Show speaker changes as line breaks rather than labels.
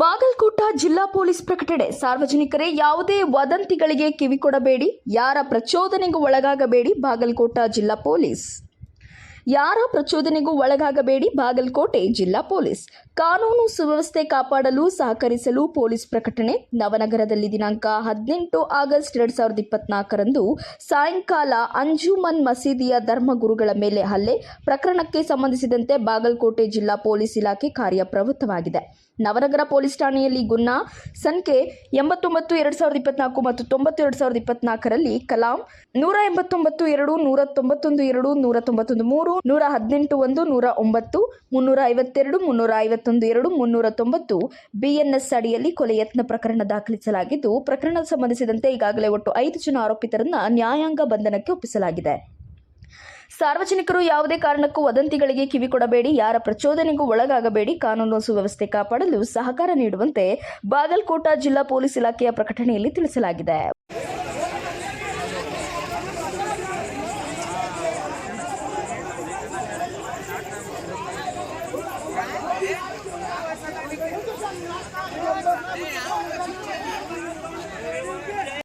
ಬಾಗಲಕೋಟ ಜಿಲ್ಲಾ ಪೊಲೀಸ್ ಪ್ರಕಟಣೆ. ಸಾರ್ವಜನಿಕರೇ ಯಾವುದೇ ವದಂತಿಗಳಿಗೆ ಕಿವಿಕೊಡಬೇಡಿ, ಯಾರ ಪ್ರಚೋದನೆಗೂ ಒಳಗಾಗಬೇಡಿ. ಬಾಗಲಕೋಟ ಜಿಲ್ಲಾ ಪೊಲೀಸ್. ಯಾರ ಪ್ರಚೋದನೆಗೂ ಒಳಗಾಗಬೇಡಿ. ಬಾಗಲಕೋಟೆ ಜಿಲ್ಲಾ ಪೊಲೀಸ್. ಕಾನೂನು ಸುವ್ಯವಸ್ಥೆ ಕಾಪಾಡಲು ಸಹಕರಿಸಲು ಪೊಲೀಸ್ ಪ್ರಕಟಣೆ. ನವನಗರದಲ್ಲಿ ದಿನಾಂಕ 18 ಆಗಸ್ಟ್ 2024ರಂದು ಸಾಯಂಕಾಲ ಅಂಜುಮನ್ ಮಸೀದಿಯ ಧರ್ಮಗುರುಗಳ ಮೇಲೆ ಹಲ್ಲೆ ಪ್ರಕರಣಕ್ಕೆ ಸಂಬಂಧಿಸಿದಂತೆ ಬಾಗಲಕೋಟೆ ಜಿಲ್ಲಾ ಪೊಲೀಸ್ ಇಲಾಖೆ ಕಾರ್ಯಪ್ರವೃತ್ತವಾಗಿದೆ. ನವನಗರ ಪೊಲೀಸ್ ಠಾಣೆಯಲ್ಲಿ ಗುನ್ನಾ ಸಂಖ್ಯೆ 89/2024 ಮತ್ತು 90/2024ರಲ್ಲಿ ಕಲಾಂ 189(2), 191(2), 191(3), 118(1), 109, 352, 351(2), 390 BNS ಅಡಿಯಲ್ಲಿ ಕೊಲೆ ಯತ್ನ ಪ್ರಕರಣ ದಾಖಲಿಸಲಾಗಿದ್ದು, ಪ್ರಕರಣಕ್ಕೆ ಸಂಬಂಧಿಸಿದಂತೆ ಈಗಾಗಲೇ ಒಟ್ಟು 5 ಜನ ಆರೋಪಿತರನ್ನು ನ್ಯಾಯಾಂಗ ಬಂಧನಕ್ಕೆ ಒಪ್ಪಿಸಲಾಗಿದೆ. ಸಾರ್ವಜನಿಕರು ಯಾವುದೇ ಕಾರಣಕ್ಕೂ ವದಂತಿಗಳಿಗೆ ಕಿವಿಕೊಡಬೇಡಿ, ಯಾರ ಪ್ರಚೋದನೆಗೂ ಒಳಗಾಗಬೇಡಿ. ಕಾನೂನು ಸುವ್ಯವಸ್ಥೆ ಕಾಪಾಡಲು ಸಹಕಾರ ನೀಡುವಂತೆ ಬಾಗಲಕೋಟ ಜಿಲ್ಲಾ ಪೊಲೀಸ್ ಇಲಾಖೆಯ ಪ್ರಕಟಣೆಯಲ್ಲಿ ತಿಳಿಸಲಾಗಿದೆ.